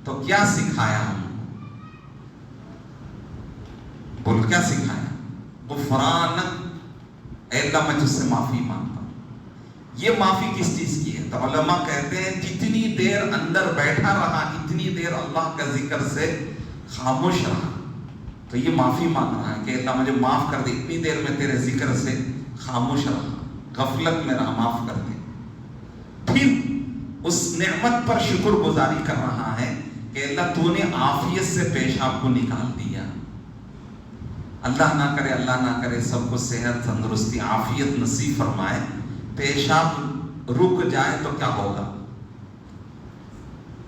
تو کیا سکھایا ہم؟ بول کیا سکھایا؟ غفرانک، اے اللہ میں تجھ سے معافی مانگتا ہوں. یہ معافی کس چیز کی ہے؟ تو علماء کہتے ہیں جتنی دیر اندر بیٹھا رہا، اتنی دیر اللہ کا ذکر سے خاموش رہا، تو یہ معافی مانگ رہا ہے کہ اللہ مجھے معاف کر دے، اتنی دیر میں تیرے ذکر سے خاموش رہا، غفلت میں رہا، معاف کر دے. پھر اس نعمت پر شکر گزاری کر رہا ہے کہ اللہ تو نے عافیت سے پیشاب کو نکال دیا. اللہ نہ کرے سب کو صحت، تندرستی، عافیت نصیب فرمائے. پیشاب رک جائے تو کیا ہوگا؟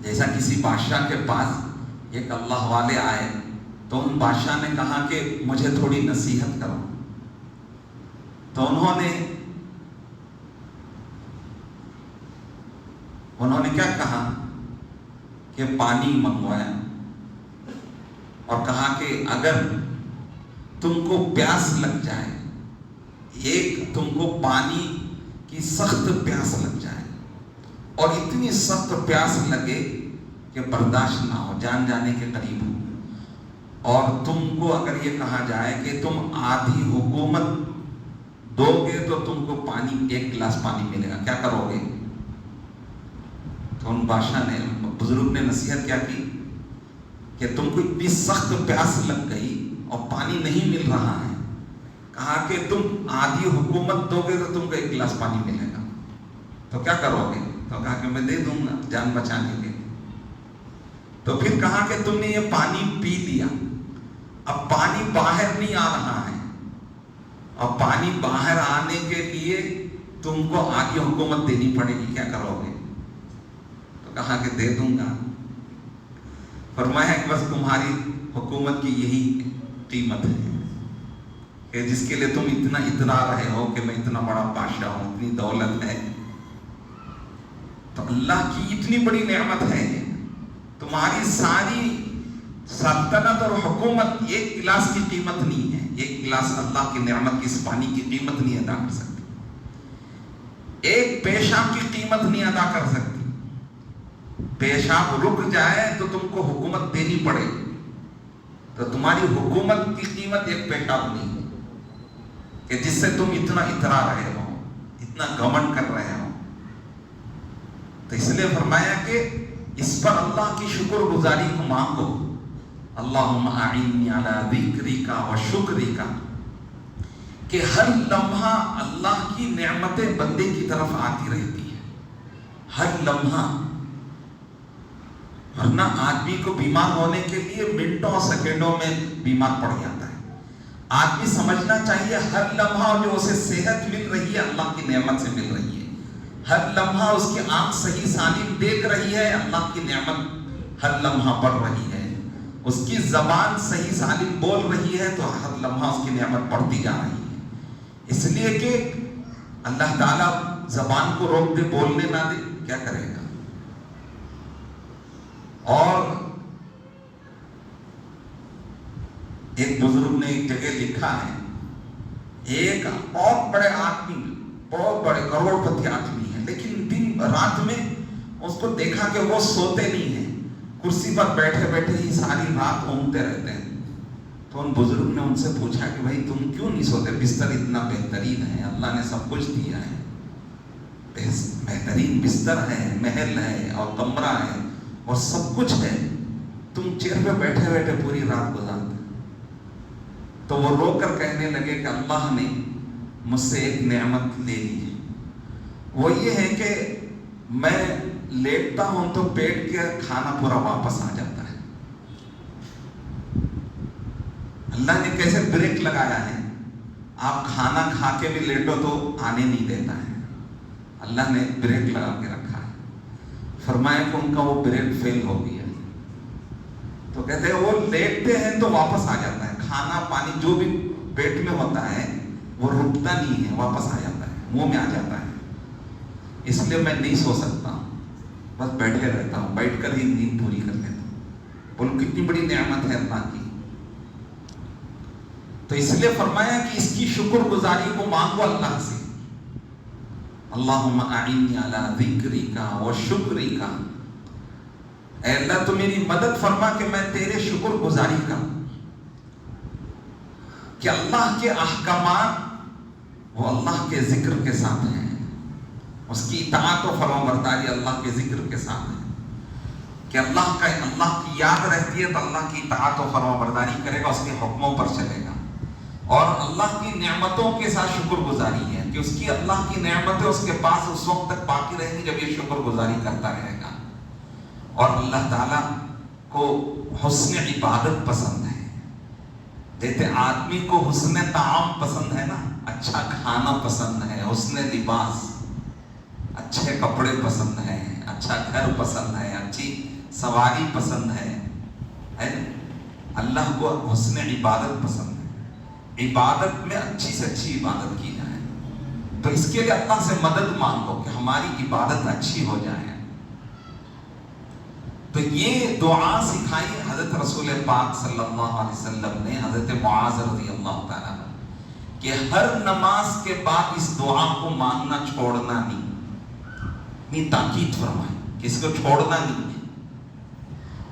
جیسا کسی بادشاہ کے پاس ایک اللہ والے آئے تو ان بادشاہ نے کہا کہ مجھے تھوڑی نصیحت کرو. تو انہوں نے کیا کہا کہ پانی منگوایا اور کہا کہ اگر تم کو پیاس لگ جائے، ایک تم کو پانی کی سخت پیاس لگ جائے اور اتنی سخت پیاس لگے کہ برداشت نہ ہو، جان جانے کے قریب ہو، اور تم کو اگر یہ کہا جائے کہ تم آدھی حکومت دو گے تو تم کو پانی، ایک گلاس پانی ملے گا، کیا کرو گے؟ تو ان بادشاہ نے، بزرگ نے نصیحت کیا کی کہ تم کو اتنی سخت پیاس لگ گئی اور پانی نہیں مل رہا ہے، کہا کہ تم آدھی حکومت دو گے تو تم کو ایک گلاس پانی ملے گا، تو کیا کرو گے؟ تو کہا کہ میں دے دوں گا جان بچانے کے. تو پھر کہا کہ تم نے یہ پانی پی لیا، اب پانی باہر نہیں آ رہا ہے، اور پانی باہر آنے کے لیے تم کو آدھی حکومت دینی پڑے گی، کیا کرو گے؟ تو کہا کہ دے دوں گا. فرمایا کہ بس تمہاری حکومت کی یہی قیمت ہے کہ جس کے لیے تم اتنا اترا رہے ہو کہ میں اتنا بڑا بادشاہ ہوں، اتنی دولت ہے. تو اللہ کی اتنی بڑی نعمت ہے، تمہاری ساری سلطنت اور حکومت ایک گلاس کی قیمت نہیں ہے. ایک گلاس اللہ کی نعمت کی، اس پانی کی قیمت نہیں ادا کر سکتی. ایک پیشاب کی قیمت نہیں ادا کر سکتی. پیشاب رک جائے تو تم کو حکومت دینی پڑے گی، تو تمہاری حکومت کی قیمت ایک پیشاب نہیں ہے کہ جس سے تم اتنا اترا رہے ہو، اتنا گھمنڈ کر رہے ہو. تو اس لیے فرمایا کہ اس پر اللہ کی شکر گزاری کو مانگو. اللہم اعنی علی ذکرک و شکرک، کہ ہر لمحہ اللہ کی نعمتیں بندے کی طرف آتی رہتی ہے. ہر لمحہ ورنہ آدمی کو بیمار ہونے کے لیے منٹوں سیکنڈوں میں بیمار پڑ جاتا ہے۔ آدمی سمجھنا چاہیے ہر لمحہ جو اسے صحت مل رہی ہے اللہ کی نعمت سے مل رہی ہے، ہر لمحہ اس کی آنکھ صحیح سالم دیکھ رہی ہے اللہ کی نعمت ہر لمحہ بڑھ رہی ہے، اس کی زبان صحیح سالم بول رہی ہے تو ہر لمحہ اس کی نعمت بڑھتی جا رہی ہے۔ اس لیے کہ اللہ تعالیٰ زبان کو روک دے، بولنے نہ دے، کیا کرے گا؟ اور ایک بزرگ نے ایک جگہ لکھا ہے، ایک بہت بڑے آدمی، بہت بڑے کروڑ پتی آدمی ہے، لیکن دن رات میں اس کو دیکھا کہ وہ سوتے نہیں ہیں، کرسی پر بیٹھے بیٹھے ہی ساری رات اونگتے رہتے ہیں۔ تو ان بزرگ نے ان سے پوچھا کہ بھائی تم کیوں نہیں سوتے؟ بستر اتنا بہترین ہے، اللہ نے سب کچھ دیا ہے، بہترین بستر ہے، محل ہے اور کمرہ ہے اور سب کچھ ہے، تم چیئر پہ بیٹھے بیٹھے پوری رات گزارتے۔ تو وہ رو کر کہنے لگے کہ اللہ نے مجھ سے ایک نعمت لے لی ہے، وہ یہ ہے کہ میں لیٹتا ہوں تو پیٹ کے کھانا پورا واپس آ جاتا ہے۔ اللہ نے کیسے بریک لگایا ہے، آپ کھانا کھا کے بھی لیٹو تو آنے نہیں دیتا ہے، اللہ نے بریک لگا کے رکھا ہے۔ فرمایا کہ ان کا وہ بریک فیل ہو گیا، تو کہتے ہیں وہ لیٹتے ہیں تو واپس آ جاتا ہے، کھانا پانی جو بھی پیٹ میں ہوتا ہے وہ رکتا نہیں ہے، واپس آ جاتا ہے، منہ میں آ جاتا ہے۔ اس لیے میں نہیں سو سکتا ہوں، بس بیٹھے رہتا ہوں، بیٹھ کر ہی نیند پوری کر لیتا ہوں۔ بولو کتنی بڑی نعمت ہے اللہ کی۔ تو اس لیے فرمایا کہ اس کی شکر گزاری کو مانگو اللہ سے، اللہم اعنی علی ذکرک و شکرک، اے اللہ تو میری مدد فرما کہ میں تیرے شکر گزاری کروں، کہ اللہ کے احکامات وہ اللہ کے ذکر کے ساتھ ہیں، اس کی اطاعت و فرمانبرداری اللہ کے ذکر کے ساتھ ہے، کہ اللہ کی یاد رہتی ہے تو اللہ کی اطاعت و فرمانبرداری کرے گا، اس کے حکموں پر چلے گا، اور اللہ کی نعمتوں کے ساتھ شکر گزاری ہے کہ اس کی اللہ کی نعمتیں اس کے پاس اس وقت تک باقی رہیں گی جب یہ شکر گزاری کرتا رہے گا۔ اور اللہ تعالیٰ کو حسن عبادت پسند ہے، جیسے آدمی کو حسن طعام پسند ہے نا، اچھا کھانا پسند ہے، حسن لباس، اچھے کپڑے پسند ہے، اچھا گھر پسند ہے، اچھی سواری پسند ہے، اللہ کو حسن عبادت پسند ہے، عبادت میں اچھی سے اچھی عبادت کی جائے، تو اس کے لیے اللہ سے مدد مانگو کہ ہماری عبادت اچھی ہو جائے۔ تو یہ دعا سکھائی حضرت رسول پاک صلی اللہ علیہ وسلم نے حضرت معاذ رضی اللہ تعالیٰ کہ ہر نماز کے بعد اس دعا کو مانگنا چھوڑنا نہیں، تاکید فرمائی کہ اس کو چھوڑنا نہیں ہے،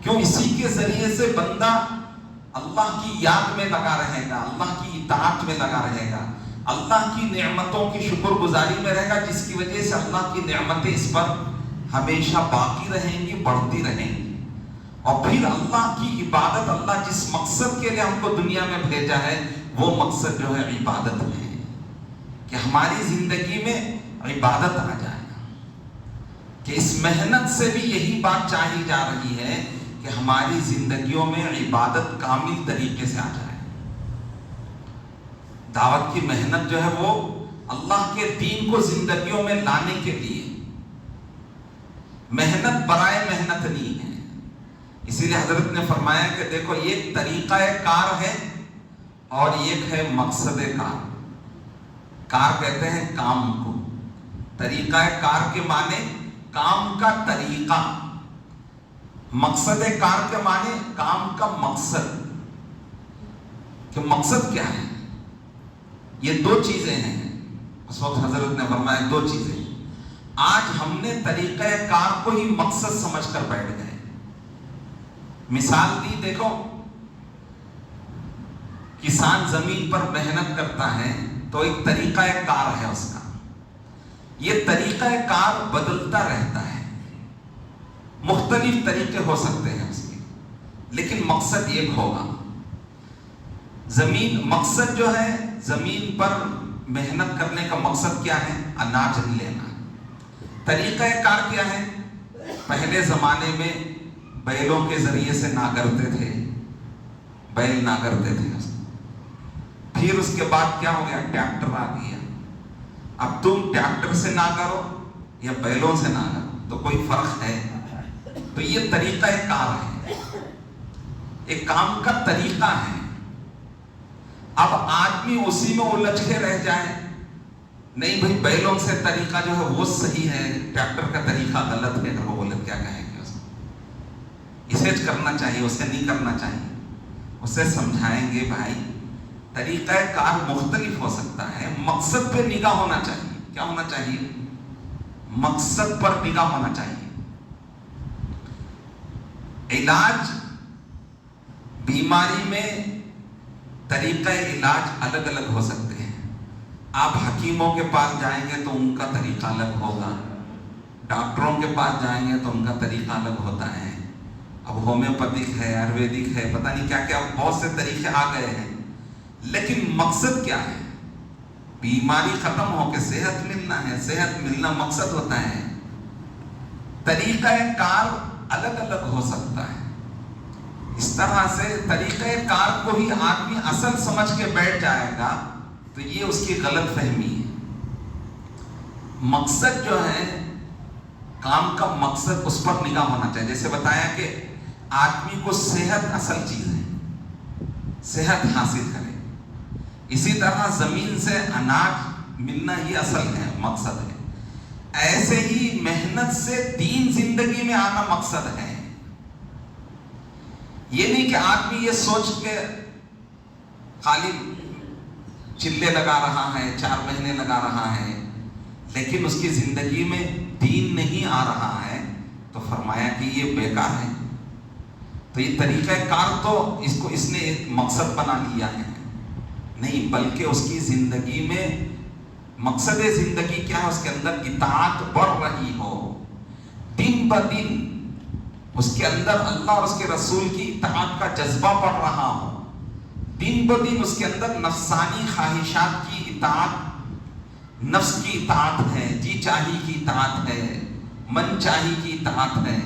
کیوں؟ اسی کے ذریعے سے بندہ اللہ کی یاد میں لگا رہے گا، اللہ کی اطاعت میں لگا رہے گا، اللہ کی نعمتوں کی شکر گزاری میں رہے گا، جس کی وجہ سے اللہ کی نعمتیں اس پر ہمیشہ باقی رہیں گی، بڑھتی رہیں گی، اور پھر اللہ کی عبادت، اللہ جس مقصد کے لیے ہم کو دنیا میں بھیجا ہے وہ مقصد جو ہے عبادت ہے، کہ ہماری زندگی میں عبادت آ جائے، کہ اس محنت سے بھی یہی بات چاہی جا رہی ہے کہ ہماری زندگیوں میں عبادت کامل طریقے سے آ جائے۔ دعوت کی محنت جو ہے وہ اللہ کے دین کو زندگیوں میں لانے کے لیے، محنت برائے محنت نہیں ہے۔ اسی لیے حضرت نے فرمایا کہ دیکھو ایک طریقہ کار ہے اور ایک ہے مقصد کار۔ کار کہتے ہیں کام کو، طریقہ کار کے معنی کام کا طریقہ، مقصد کار کے معنی کام کا مقصد، کہ مقصد کیا ہے۔ یہ دو چیزیں ہیں، اس وقت حضرت نے فرمایا دو چیزیں۔ آج ہم نے طریقہ کار کو ہی مقصد سمجھ کر بیٹھ گئے۔ مثال دی، دیکھو کسان زمین پر محنت کرتا ہے تو ایک طریقہ کار ہے اس کا، یہ طریقہ کار بدلتا رہتا ہے، مختلف طریقے ہو سکتے ہیں اس کے، لیکن مقصد ایک ہوگا۔ زمین مقصد جو ہے، زمین پر محنت کرنے کا مقصد کیا ہے؟ اناج لینا۔ طریقہ کار کیا ہے؟ پہلے زمانے میں بیلوں کے ذریعے سے نہ کرتے تھے، بیل نہ کرتے تھے. پھر اس کے بعد کیا ہو گیا؟ ٹریکٹر آ گیا. اب تم ٹریکٹر سے نہ کرو یا بیلوں سے نہ کرو تو کوئی فرق ہے؟ تو یہ طریقہ کار ہے، ایک کام کا طریقہ ہے. اب آدمی اسی میں الجھ کے رہ جائے، نہیں بھائی بیلوں سے طریقہ جو ہے وہ صحیح ہے، ٹریکٹر کا طریقہ غلط ہے، اگر وہ غلط کیا کہیں گے اس کو؟ اسے کرنا چاہیے، اسے نہیں کرنا چاہیے. اسے سمجھائیں گے بھائی طریقہ کار مختلف ہو سکتا ہے، مقصد پہ نگاہ ہونا چاہیے. کیا ہونا چاہیے؟ مقصد پر نگاہ ہونا چاہیے. علاج، بیماری میں طریقہ علاج الگ الگ ہو سکتے ہیں. آپ حکیموں کے پاس جائیں گے تو ان کا طریقہ الگ ہوگا، ڈاکٹروں کے پاس جائیں گے تو ان کا طریقہ الگ ہوتا ہے. اب ہومیوپیتھک ہے، آیوریدک ہے، پتہ نہیں کیا کیا بہت سے طریقے آ گئے ہیں. لیکن مقصد کیا ہے؟ بیماری ختم ہو کے صحت ملنا ہے، صحت ملنا مقصد ہوتا ہے. طریقہ کار الگ الگ ہو سکتا ہے. اس طرح سے طریقہ کار کو ہی آدمی اصل سمجھ کے بیٹھ جائے گا تو یہ اس کی غلط فہمی ہے. مقصد جو ہے، کام کا مقصد، اس پر نگاہ ہونا چاہیے. جیسے بتایا کہ آدمی کو صحت اصل چیز ہے، صحت حاصل کرے. اسی طرح زمین سے اناج ملنا یہ اصل ہے، مقصد ہے. ایسے ہی محنت سے دین زندگی میں آنا مقصد ہے. یہ نہیں کہ آدمی یہ سوچ کے خالی چلے لگا رہا ہے، 4 مہینے لگا رہا ہے، لیکن اس کی زندگی میں دین نہیں آ رہا ہے، تو فرمایا کہ یہ بیکار ہے. تو یہ طریقہ کار تو اس نے ایک مقصد بنا لیا ہے نہیں، بلکہ اس کی زندگی میں مقصد زندگی کیا ہے؟ اس کے اندر اطاعت بڑھ رہی ہو، دن بدن اس کے اندر اللہ اور اس کے رسول کی اطاعت کا جذبہ بڑھ رہا ہو، دن بدن اس کے اندر نفسانی خواہشات کی اطاعت، نفس کی اطاعت ہے، جی چاہی کی اطاعت ہے، من چاہی کی اطاعت ہے.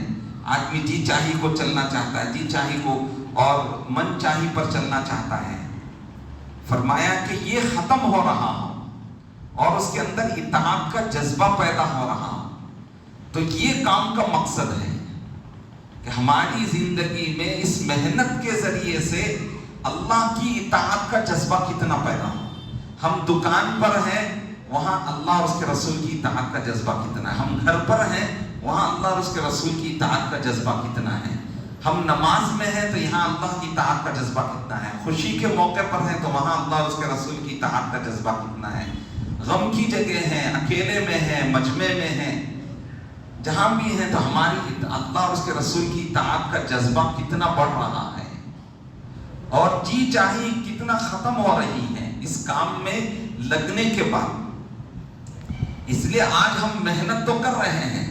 آدمی جی چاہی کو چلنا چاہتا ہے، جی چاہی کو اور من چاہی پر چلنا چاہتا ہے. فرمایا کہ یہ ختم ہو رہا ہو اور اس کے اندر اطاعت کا جذبہ پیدا ہو رہا ہو. تو یہ کام کا مقصد ہے کہ ہماری زندگی میں اس محنت کے ذریعے سے اللہ کی اطاعت کا جذبہ کتنا پیدا ہو. ہم دکان پر ہیں، وہاں اللہ اور اس کے رسول کی اطاعت کا جذبہ کتنا ہے. ہم گھر پر ہیں، وہاں اللہ اور اس کے رسول کی اطاعت کا جذبہ کتنا ہے. ہم نماز میں ہیں تو یہاں اللہ کی اطاعت کا جذبہ کتنا ہے. خوشی کے موقع پر ہیں تو وہاں اللہ اور اس کے رسول کی اطاعت کا جذبہ کتنا ہے. غم کی جگہ ہیں، اکیلے میں ہیں، مجمع میں ہیں، جہاں بھی ہیں تو ہماری اللہ اور اس کے رسول کی اطاعت کا جذبہ کتنا بڑھ رہا ہے اور جی چاہی کتنا ختم ہو رہی ہے اس کام میں لگنے کے بعد. اس لیے آج ہم محنت تو کر رہے ہیں،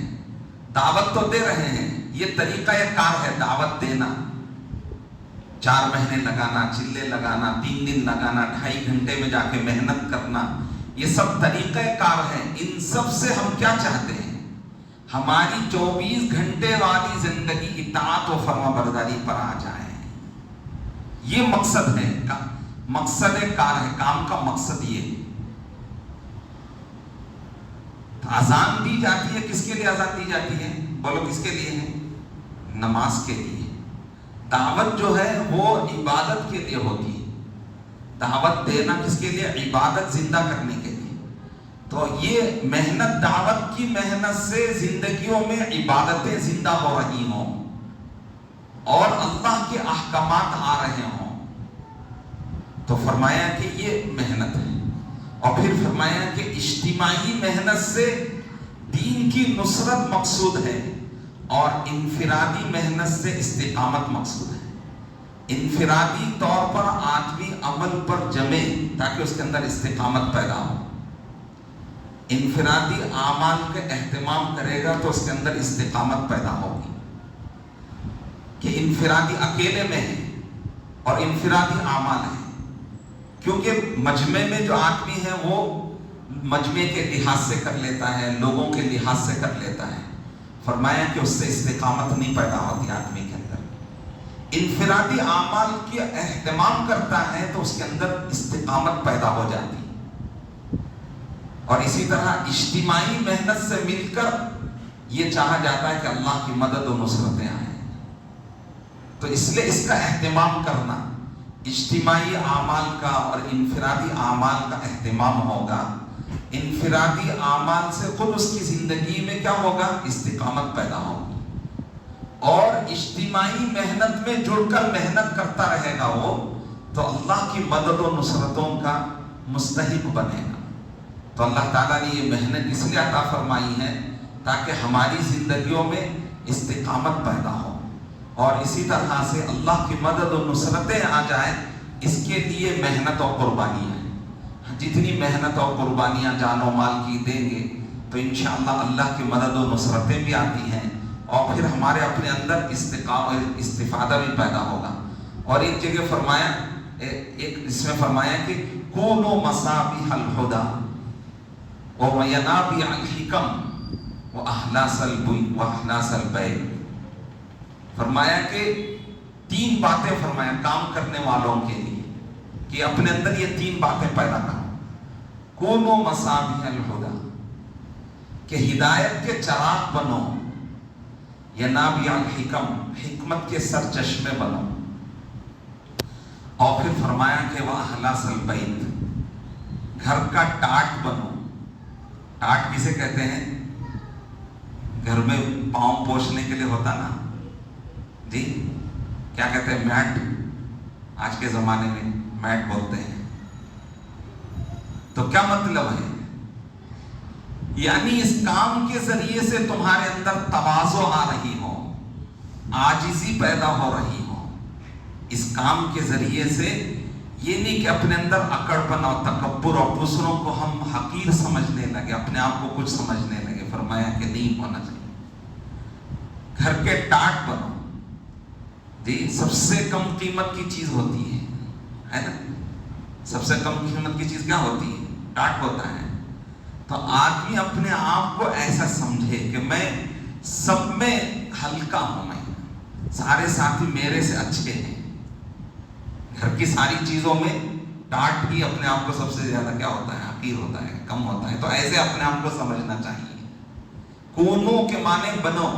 دعوت تو دے رہے ہیں. یہ طریقہ کار ہے دعوت دینا، 4 مہینے لگانا، چلے لگانا، 3 دن لگانا، 2.5 گھنٹے میں جا کے محنت کرنا، یہ سب طریقہ کار ہے. ان سب سے ہم کیا چاہتے ہیں؟ ہماری 24 گھنٹے والی زندگی اطاعت و فرما برداری پر آ جائے. یہ مقصد ہے، مقصد کار ہے، کام کا مقصد یہ. اذان دی جاتی ہے، کس کے لیے اذان دی جاتی ہے؟ بولو کس کے لیے ہے؟ نماز کے لیے. دعوت جو ہے وہ عبادت کے لیے ہوتی ہے. دعوت دینا کس کے لیے؟ عبادت زندہ کرنے کے لیے. تو یہ محنت، دعوت کی محنت سے زندگیوں میں عبادتیں زندہ ہو رہی ہوں اور اللہ کے احکامات آ رہے ہوں، تو فرمایا کہ یہ محنت ہے. اور پھر فرمایا کہ اجتماعی محنت سے دین کی نصرت مقصود ہے اور انفرادی محنت سے استقامت مقصود ہے. انفرادی طور پر آدمی عمل پر جمے تاکہ اس کے اندر استقامت پیدا ہو. انفرادی اعمال کا اہتمام کرے گا تو اس کے اندر استقامت پیدا ہوگی. کہ انفرادی اکیلے میں ہے اور انفرادی اعمال ہے، کیونکہ مجمع میں جو آدمی ہے وہ مجمع کے لحاظ سے کر لیتا ہے، لوگوں کے لحاظ سے کر لیتا ہے. فرمایا کہ اس سے استقامت نہیں پیدا ہوتی آدمی کے اندر. انفرادی اعمال کی اہتمام کرتا ہے تو اس کے اندر استقامت پیدا ہو جاتی. اور اسی طرح اجتماعی محنت سے مل کر یہ چاہا جاتا ہے کہ اللہ کی مدد و نصرتیں آئیں. تو اس لیے اس کا اہتمام کرنا، اجتماعی اعمال کا اور انفرادی اعمال کا اہتمام ہوگا. انفرادی اعمال سے خود اس کی زندگی میں کیا ہوگا؟ استقامت پیدا ہوگی. اور اجتماعی محنت میں جڑ کر محنت کرتا رہے گا وہ، تو اللہ کی مدد و نصرتوں کا مستحق بنے گا. تو اللہ تعالیٰ نے یہ محنت اس لیے عطا فرمائی ہے تاکہ ہماری زندگیوں میں استقامت پیدا ہو، اور اسی طرح سے اللہ کی مدد و نصرتیں آ جائیں. اس کے لیے محنت اور قربانیاں ہیں. جتنی محنت اور قربانیاں جان و مال کی دیں گے تو انشاءاللہ اللہ کی مدد و نصرتیں بھی آتی ہیں، اور پھر ہمارے اپنے اندر استفادہ بھی پیدا ہوگا. اور ایک جگہ فرمایا، ایک اس میں فرمایا کہ کونوا مصابیح الہدی وینابیع الحکم واحلاس البیع. فرمایا کہ 3 باتیں فرمایا کام کرنے والوں کے لیے کہ اپنے اندر یہ 3 باتیں پیدا کرو. کونوا مصابیح الہدی، کہ ہدایت کے چراغ بنو. ینابیع الحکم، حکمت کے سرچشمے بنو. اور پھر فرمایا کہ واحلاس البیت، گھر کا ٹاٹ بنو. ٹاٹ کسے کہتے ہیں؟ گھر میں پاؤں پوچھنے کے لیے ہوتا نا جی، کیا کہتے ہیں؟ میٹ. آج کے زمانے میں میٹ بولتے ہیں. تو کیا مطلب ہے؟ یعنی اس کام کے ذریعے سے تمہارے اندر تواضع آ رہی ہو، عاجزی پیدا ہو رہی ہو. اس کام کے ذریعے سے یہ نہیں کہ اپنے اندر اکڑ پن اور تکبر اور دوسروں کو ہم حقیر سمجھنے لگے، اپنے آپ کو کچھ سمجھنے لگے. فرمایا کہ نہیں ہونا چاہیے. گھر کے ٹاٹ بنو. جی، سب سے کم قیمت کی چیز ہوتی ہے نا؟ سب سے کم قیمت کی چیز کیا ہوتی ہے؟ ٹاٹ ہوتا ہے. تو آدمی اپنے آپ کو ایسا سمجھے کہ میں سب میں ہلکا ہوں، میں سارے ساتھی میرے سے اچھے ہیں. گھر کی ساری چیزوں میں ٹاٹ ہی اپنے آپ کو سب سے زیادہ کیا ہوتا ہے؟ حقیر ہوتا ہے، کم ہوتا ہے. تو ایسے اپنے آپ کو سمجھنا چاہیے. کونو کے معنی بنو.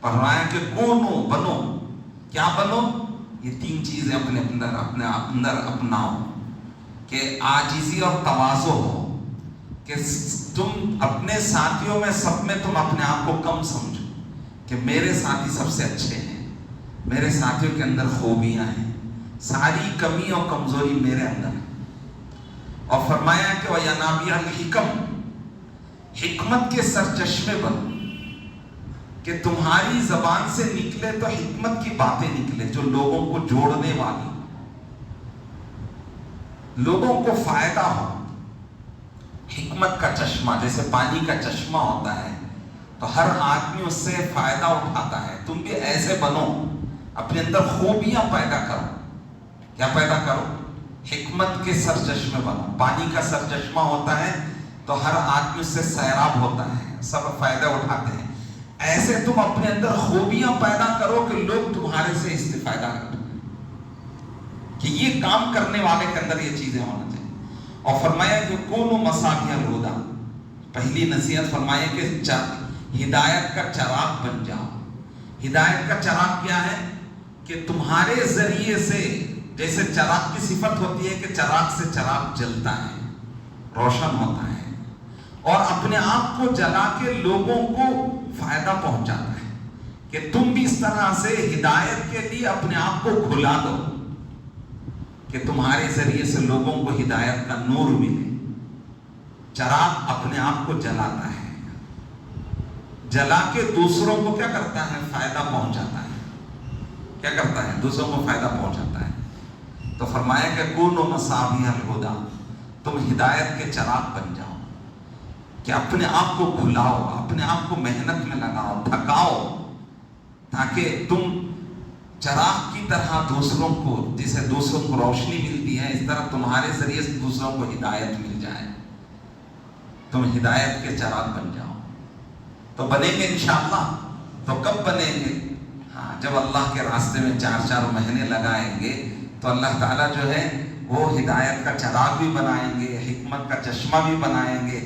فرمایا کہ کونو بنو. کیا بنو؟ یہ 3 چیزیں اپنے اندر اپناؤ. کہ عاجزی اور تواضع ہو، کہ تم اپنے ساتھیوں میں سب میں تم اپنے آپ کو کم سمجھو کہ میرے ساتھی سب سے اچھے ہیں، میرے ساتھیوں کے اندر خوبیاں ہیں، ساری کمی اور کمزوری میرے اندر ہے. اور فرمایا کہ وَيَنَابِعَ الْحِكَمْ، حکمت کے سرچشمے بنو. کہ تمہاری زبان سے نکلے تو حکمت کی باتیں نکلے جو لوگوں کو جوڑنے والی، لوگوں کو فائدہ ہو. حکمت کا چشمہ جیسے پانی کا چشمہ ہوتا ہے تو ہر آدمی اس سے فائدہ اٹھاتا ہے. تم بھی ایسے بنو، اپنے اندر خوبیاں پیدا کرو. کیا پیدا کرو؟ حکمت کے سرچشمے بنو. پانی کا سرچشمہ ہوتا ہے تو ہر آدمی اس سے سیراب ہوتا ہے، سب فائدہ اٹھاتے ہیں. ایسے تم اپنے اندر خوبیاں پیدا کرو کہ لوگ تمہارے سے استفادہ کریں، کہ یہ کام کرنے والے کے اندر یہ چیزیں ہونا چاہیے. اور فرمایا کہ کونوا مصابیح الہدی، پہلی نصیحت فرمایا کہ ہدایت کا چراغ بن جاؤ. ہدایت کا چراغ کیا ہے؟ کہ تمہارے ذریعے سے، جیسے چراغ کی صفت ہوتی ہے کہ چراغ سے چراغ جلتا ہے، روشن ہوتا ہے، اور اپنے آپ کو جلا کے لوگوں کو فائدہ پہنچاتا ہے. کہ تم بھی اس طرح سے ہدایت کے لیے اپنے آپ کو کھلا دو کہ تمہارے ذریعے سے لوگوں کو ہدایت کا نور ملے. چراغ اپنے آپ کو جلاتا ہے، جلا کے دوسروں کو کیا کرتا ہے؟ فائدہ پہنچاتا ہے. کیا کرتا ہے؟ دوسروں کو فائدہ پہنچاتا ہے. تو فرمایا کہ کونوا مصابیح الہدی، تم ہدایت کے چراغ بن جاؤ. کہ اپنے آپ کو کھلاؤ، اپنے آپ کو محنت میں لگاؤ، تھکاؤ، تاکہ تم چراغ کی طرح دوسروں کو، جسے دوسروں کو روشنی ملتی ہے، اس طرح تمہارے ذریعے سے دوسروں کو ہدایت مل جائے. تم ہدایت کے چراغ بن جاؤ. تو بنیں گے انشاءاللہ. تو کب بنیں گے؟ ہاں جب اللہ کے راستے میں 4 مہینے لگائیں گے تو اللہ تعالیٰ جو ہے وہ ہدایت کا چراغ بھی بنائیں گے، حکمت کا چشمہ بھی بنائیں گے.